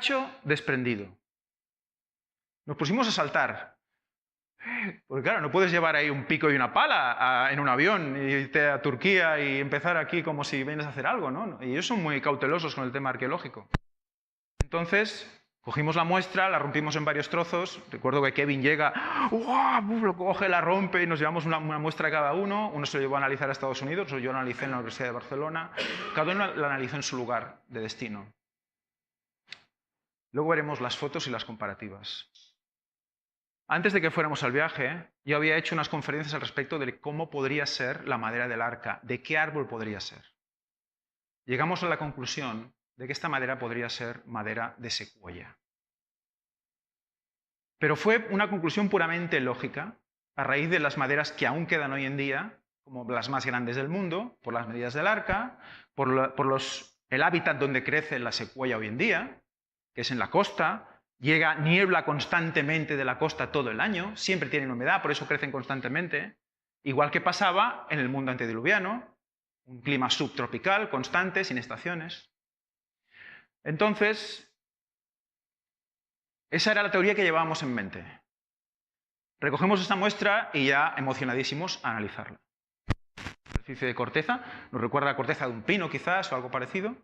cacho desprendido. Nos pusimos a saltar. Porque claro, no puedes llevar ahí un pico y una pala en un avión y irte a Turquía y empezar aquí como si vienes a hacer algo, ¿no? Y ellos son muy cautelosos con el tema arqueológico. Entonces, cogimos la muestra, la rompimos en varios trozos. Recuerdo que Kevin llega, ¡wow! Lo coge, la rompe y nos llevamos una muestra cada uno. Uno se lo llevó a analizar a Estados Unidos, yo lo analicé en la Universidad de Barcelona. Cada uno la analizó en su lugar de destino. Luego veremos las fotos y las comparativas. Antes de que fuéramos al viaje, yo había hecho unas conferencias al respecto de cómo podría ser la madera del arca, de qué árbol podría ser. Llegamos a la conclusión de que esta madera podría ser madera de secuoya. Pero fue una conclusión puramente lógica, a raíz de las maderas que aún quedan hoy en día, como las más grandes del mundo, por las medidas del arca, por el hábitat donde crece la secuoya hoy en día, que es en la costa. Llega niebla constantemente de la costa todo el año, siempre tienen humedad, por eso crecen constantemente. Igual que pasaba en el mundo antediluviano, un clima subtropical, constante, sin estaciones. Entonces, esa era la teoría que llevábamos en mente. Recogemos esta muestra y ya emocionadísimos a analizarla. Superficie de corteza, nos recuerda a la corteza de un pino quizás o algo parecido.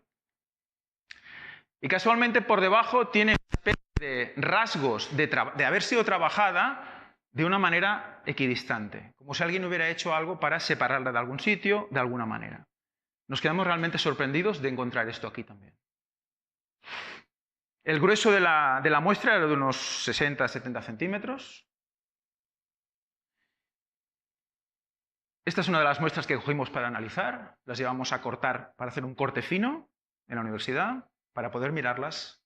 Y casualmente por debajo tiene una especie de rasgos de haber sido trabajada de una manera equidistante, como si alguien hubiera hecho algo para separarla de algún sitio, de alguna manera. Nos quedamos realmente sorprendidos de encontrar esto aquí también. El grueso de la muestra era de unos 60-70 centímetros. Esta es una de las muestras que cogimos para analizar. Las llevamos a cortar para hacer un corte fino en la universidad para poder mirarlas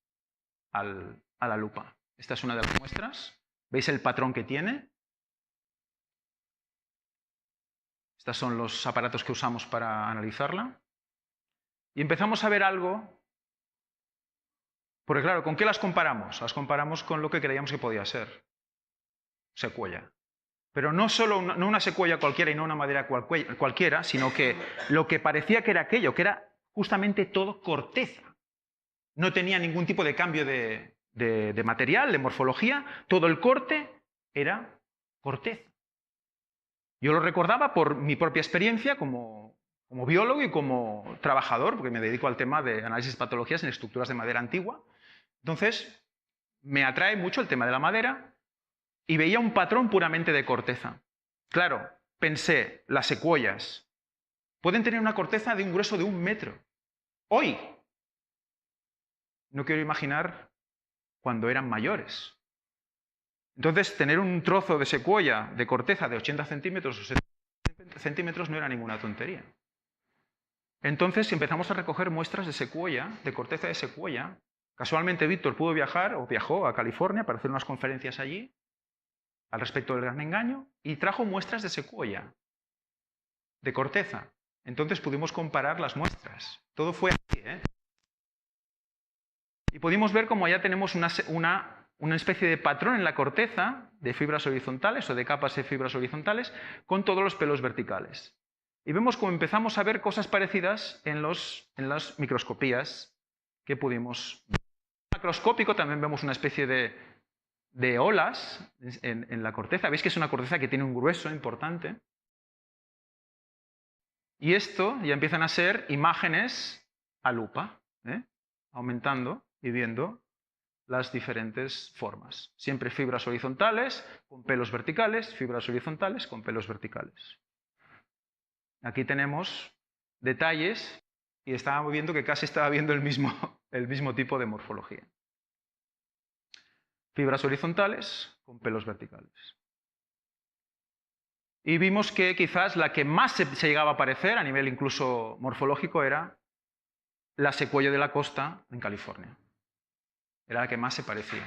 a la lupa. Esta es una de las muestras. ¿Veis el patrón que tiene? Estos son los aparatos que usamos para analizarla. Y empezamos a ver algo, porque claro, ¿con qué las comparamos? Las comparamos con lo que creíamos que podía ser. Secuoya. Pero no solo no una secuoya cualquiera y no una madera cualquiera, sino que lo que parecía que era aquello, que era justamente todo corteza. No tenía ningún tipo de cambio de material, de morfología. Todo el corte era corteza. Yo lo recordaba por mi propia experiencia como biólogo y como trabajador, porque me dedico al tema de análisis de patologías en estructuras de madera antigua. Entonces, me atrae mucho el tema de la madera y veía un patrón puramente de corteza. Claro, pensé, las secuoyas pueden tener una corteza de un grueso de 1 metro. Hoy. No quiero imaginar cuando eran mayores. Entonces, tener un trozo de secuoya de corteza de 80 centímetros o 70 centímetros no era ninguna tontería. Entonces empezamos a recoger muestras de secuoya, de corteza de secuoya. Casualmente Víctor pudo viajar, o viajó a California para hacer unas conferencias allí, al respecto del gran engaño, y trajo muestras de secuoya, de corteza. Entonces pudimos comparar las muestras. Todo fue así, ¿eh? Y pudimos ver cómo ya tenemos una especie de patrón en la corteza de fibras horizontales o de capas de fibras horizontales con todos los pelos verticales. Y vemos cómo empezamos a ver cosas parecidas en las microscopías que pudimos ver. En el macroscópico también vemos una especie de olas en la corteza. Veis que es una corteza que tiene un grueso importante. Y esto ya empiezan a ser imágenes a lupa, aumentando y viendo las diferentes formas. Siempre fibras horizontales con pelos verticales, fibras horizontales con pelos verticales. Aquí tenemos detalles y estábamos viendo que casi estaba viendo el mismo tipo de morfología. Fibras horizontales con pelos verticales. Y vimos que quizás la que más se llegaba a parecer a nivel incluso morfológico era la secuoya de la costa en California. Era la que más se parecía.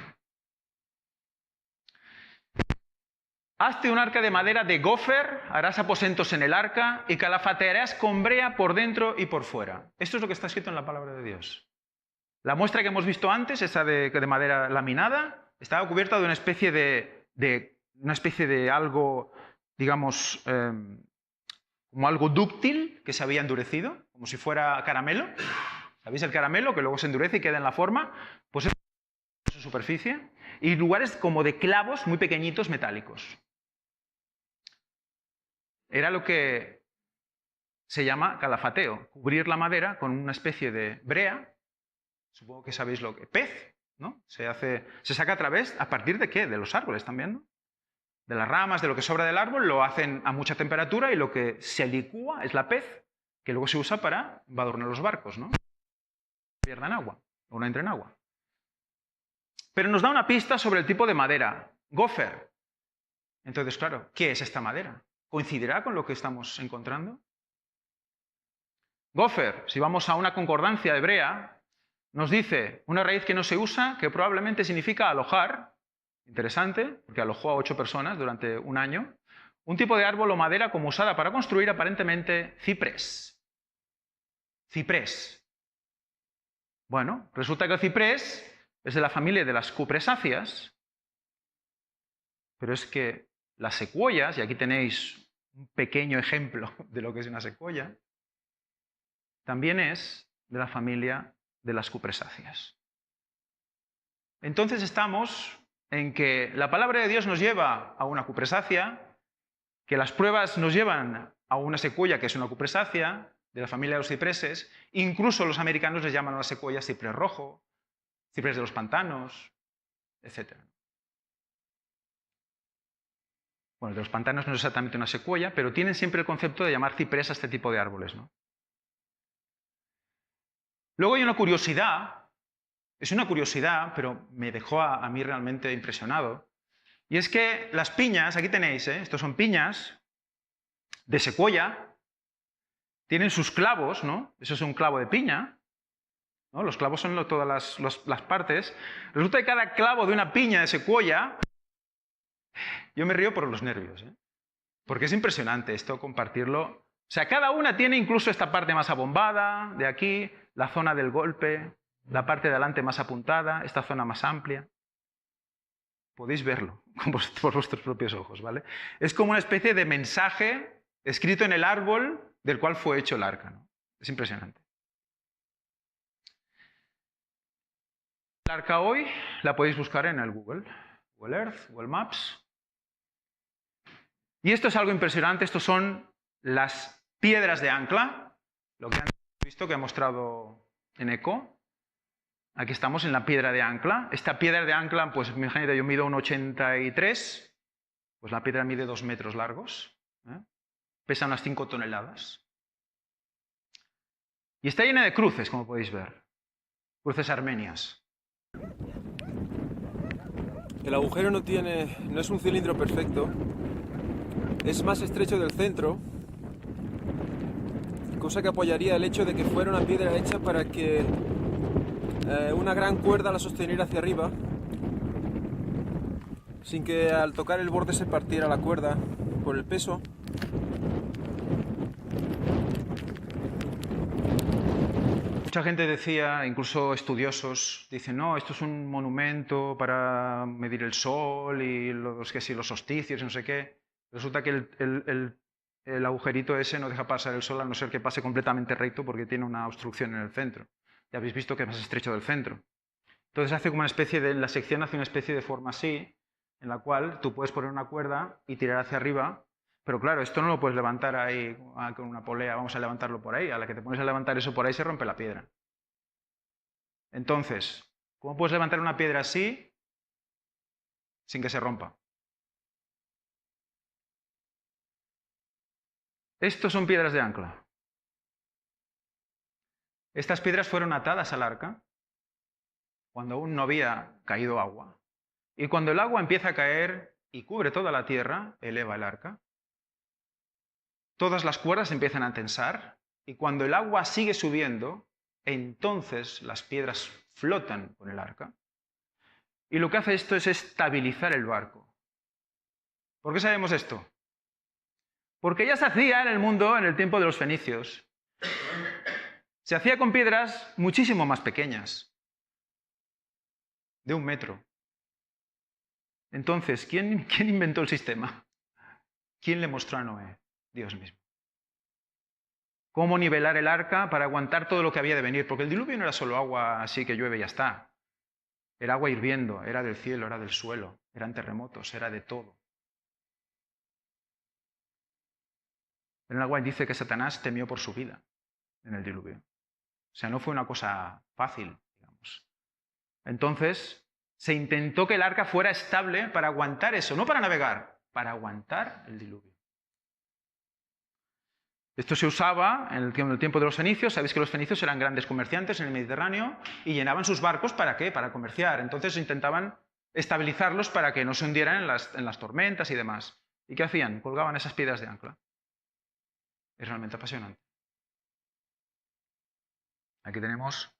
Hazte un arca de madera de gofer, harás aposentos en el arca y calafatearás con brea por dentro y por fuera. Esto es lo que está escrito en la palabra de Dios. La muestra que hemos visto antes, esa de madera laminada, estaba cubierta de una especie de algo, digamos, como algo dúctil que se había endurecido, como si fuera caramelo. ¿Sabéis el caramelo que luego se endurece y queda en la forma? Pues superficie, y lugares como de clavos muy pequeñitos metálicos. Era lo que se llama calafateo, cubrir la madera con una especie de brea, supongo que sabéis lo que, pez, ¿no? Se saca a partir de qué, de los árboles también, ¿no? De las ramas, de lo que sobra del árbol, lo hacen a mucha temperatura y lo que se licúa es la pez, que luego se usa para embadurnar los barcos, ¿no? Pierdan agua, o no entren agua. Pero nos da una pista sobre el tipo de madera, gofer. Entonces, claro, ¿qué es esta madera? ¿Coincidirá con lo que estamos encontrando? Gofer, si vamos a una concordancia hebrea, nos dice una raíz que no se usa, que probablemente significa alojar, interesante, porque alojó a 8 personas durante un año, un tipo de árbol o madera como usada para construir aparentemente ciprés. Ciprés. Bueno, resulta que el ciprés es de la familia de las cupresáceas, pero es que las secuoyas, y aquí tenéis un pequeño ejemplo de lo que es una secuoya, también es de la familia de las cupresáceas. Entonces estamos en que la palabra de Dios nos lleva a una cupresácea, que las pruebas nos llevan a una secuoya que es una cupresácea, de la familia de los cipreses, incluso los americanos les llaman a las secuoyas ciprés rojo, ciprés de los pantanos, etc. Bueno, de los pantanos no es exactamente una secuoya, pero tienen siempre el concepto de llamar ciprés a este tipo de árboles, ¿no? Luego hay una curiosidad, es una curiosidad, pero me dejó a mí realmente impresionado, y es que las piñas, aquí tenéis, estos son piñas de secuoya, tienen sus clavos, ¿no? Eso es un clavo de piña, ¿no? Los clavos son todas las partes. Resulta que cada clavo de una piña de secuoya, yo me río por los nervios, porque es impresionante esto, compartirlo. O sea, cada una tiene incluso esta parte más abombada, de aquí, la zona del golpe, la parte de adelante más apuntada, esta zona más amplia. Podéis verlo por vuestros propios ojos, ¿vale? Es como una especie de mensaje escrito en el árbol del cual fue hecho el arca, ¿no? Es impresionante. El arca hoy la podéis buscar en el Google Earth, Google Maps. Y esto es algo impresionante, estos son las piedras de ancla, lo que han visto que ha mostrado en ECO. Aquí estamos en la piedra de ancla. Esta piedra de ancla, pues imagínate, yo mido 1,83, pues la piedra mide 2 metros largos, pesa unas 5 toneladas. Y está llena de cruces, como podéis ver, cruces armenias. El agujero no es un cilindro perfecto, es más estrecho del centro, cosa que apoyaría el hecho de que fuera una piedra hecha para que una gran cuerda la sosteniera hacia arriba, sin que al tocar el borde se partiera la cuerda por el peso. Mucha gente decía, incluso estudiosos, dicen, no, esto es un monumento para medir el sol y los solsticios y no sé qué. Resulta que el agujerito ese no deja pasar el sol a no ser que pase completamente recto porque tiene una obstrucción en el centro. Ya habéis visto que es más estrecho del centro. Entonces hace como una especie de, la sección hace una especie de forma así, en la cual tú puedes poner una cuerda y tirar hacia arriba, pero claro, esto no lo puedes levantar ahí con una polea, vamos a levantarlo por ahí, a la que te pones a levantar eso por ahí se rompe la piedra. Entonces, ¿cómo puedes levantar una piedra así sin que se rompa? Estos son piedras de ancla. Estas piedras fueron atadas al arca cuando aún no había caído agua. Y cuando el agua empieza a caer y cubre toda la tierra, eleva el arca. Todas las cuerdas empiezan a tensar y cuando el agua sigue subiendo, entonces las piedras flotan con el arca. Y lo que hace esto es estabilizar el barco. ¿Por qué sabemos esto? Porque ya se hacía en el mundo en el tiempo de los fenicios. Se hacía con piedras muchísimo más pequeñas, de 1 metro. Entonces, ¿quién inventó el sistema? ¿Quién le mostró a Noé? Dios mismo. Cómo nivelar el arca para aguantar todo lo que había de venir, porque el diluvio no era solo agua así que llueve y ya está. Era agua hirviendo, era del cielo, era del suelo, eran terremotos, era de todo. En el agua dice que Satanás temió por su vida en el diluvio. O sea, no fue una cosa fácil, digamos. Entonces, se intentó que el arca fuera estable para aguantar eso, no para navegar, para aguantar el diluvio. Esto se usaba en el tiempo de los fenicios. Sabéis que los fenicios eran grandes comerciantes en el Mediterráneo y llenaban sus barcos ¿para qué? Para comerciar. Entonces intentaban estabilizarlos para que no se hundieran en las tormentas y demás. ¿Y qué hacían? Colgaban esas piedras de ancla. Es realmente apasionante. Aquí tenemos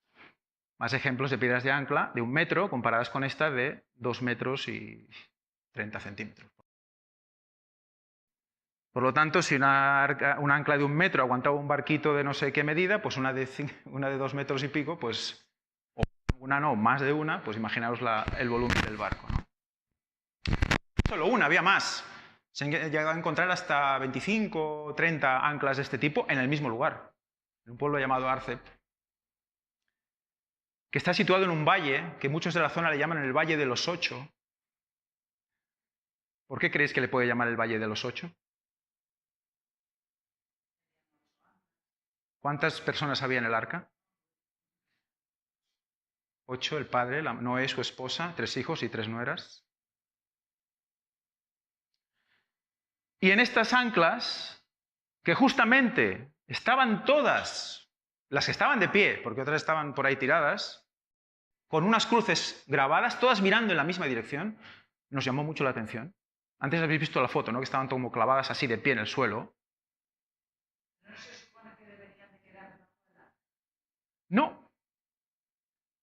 más ejemplos de piedras de ancla de 1 metro comparadas con esta de 2 metros y 30 centímetros. Por lo tanto, si un ancla de 1 metro aguantaba un barquito de no sé qué medida, pues una de 2 metros y pico, pues o una no, más de una, pues imaginaos el volumen del barco, ¿no? Solo una, había más. Se han llegado a encontrar hasta 25 o 30 anclas de este tipo en el mismo lugar, en un pueblo llamado Arcep, que está situado en un valle que muchos de la zona le llaman el Valle de los Ocho. ¿Por qué creéis que le puede llamar el Valle de los Ocho? ¿Cuántas personas había en el arca? 8, el padre, Noé, su esposa, 3 hijos y 3 nueras. Y en estas anclas, que justamente estaban todas, las que estaban de pie, porque otras estaban por ahí tiradas, con unas cruces grabadas, todas mirando en la misma dirección, nos llamó mucho la atención. Antes habéis visto la foto, ¿no? Que estaban como clavadas así de pie en el suelo. No,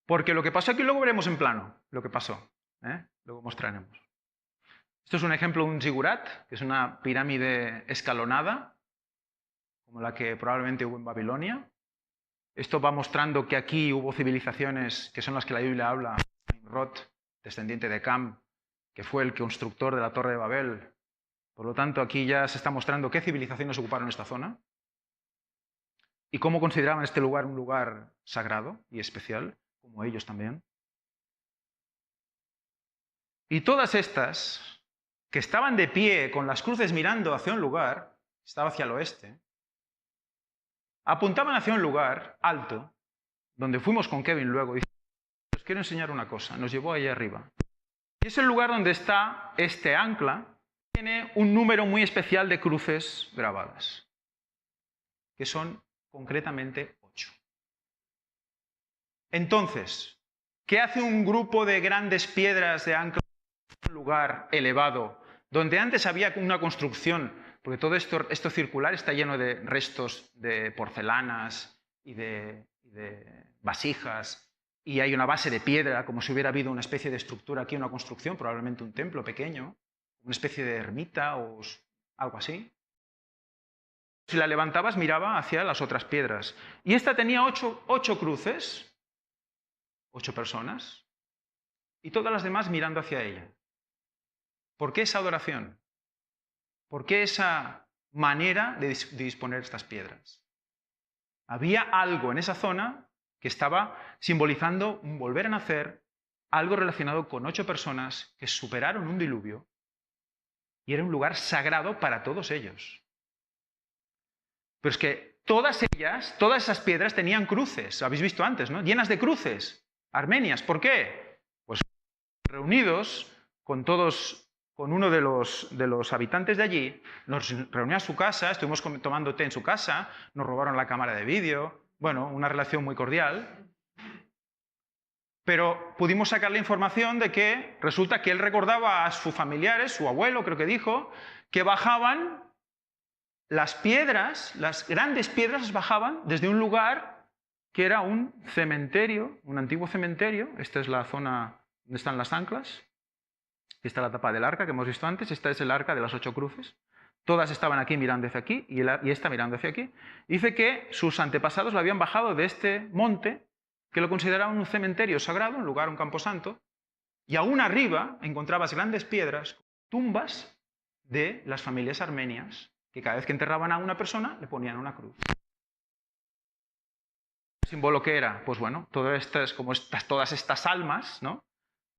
porque lo que pasó aquí luego veremos en plano lo que pasó. Luego mostraremos. Esto es un ejemplo de un zigurat, que es una pirámide escalonada, como la que probablemente hubo en Babilonia. Esto va mostrando que aquí hubo civilizaciones que son las que la Biblia habla. Nimrod, descendiente de Cam, que fue el constructor de la Torre de Babel. Por lo tanto, aquí ya se está mostrando qué civilizaciones ocuparon esta zona y cómo consideraban este lugar un lugar sagrado y especial, como ellos también. Y todas estas, que estaban de pie con las cruces mirando hacia un lugar, estaba hacia el oeste, apuntaban hacia un lugar alto, donde fuimos con Kevin luego, y dice, os quiero enseñar una cosa, nos llevó allá arriba. Y es el lugar donde está este ancla, tiene un número muy especial de cruces grabadas, que son concretamente 8. Entonces, ¿qué hace un grupo de grandes piedras de ancla en un lugar elevado, donde antes había una construcción, porque todo esto circular está lleno de restos de porcelanas y de vasijas, y hay una base de piedra, como si hubiera habido una especie de estructura aquí, una construcción, probablemente un templo pequeño, una especie de ermita o algo así. Si la levantabas, miraba hacia las otras piedras. Y esta tenía 8 cruces, 8 personas, y todas las demás mirando hacia ella. ¿Por qué esa adoración? ¿Por qué esa manera de disponer estas piedras? Había algo en esa zona que estaba simbolizando un volver a nacer, algo relacionado con 8 personas que superaron un diluvio y era un lugar sagrado para todos ellos. Pero es que todas ellas, todas esas piedras tenían cruces, lo habéis visto antes, ¿no? Llenas de cruces, armenias. ¿Por qué? Pues reunidos con todos, con uno de los habitantes de allí, nos reunió a su casa, estuvimos tomando té en su casa, nos robaron la cámara de vídeo, bueno, una relación muy cordial. Pero pudimos sacar la información de que resulta que él recordaba a sus familiares, su abuelo creo que dijo, que bajaban las piedras, las grandes piedras bajaban desde un lugar que era un cementerio, un antiguo cementerio. Esta es la zona donde están las anclas. Aquí está la tapa del arca que hemos visto antes. Esta es el arca de las 8 cruces. Todas estaban aquí mirando hacia aquí y esta mirando hacia aquí. Dice que sus antepasados lo habían bajado de este monte, que lo consideraban un cementerio sagrado, un lugar, un camposanto, y aún arriba encontrabas grandes piedras, tumbas de las familias armenias, que cada vez que enterraban a una persona le ponían una cruz. ¿El símbolo qué era? Pues bueno, todas estas almas, ¿no?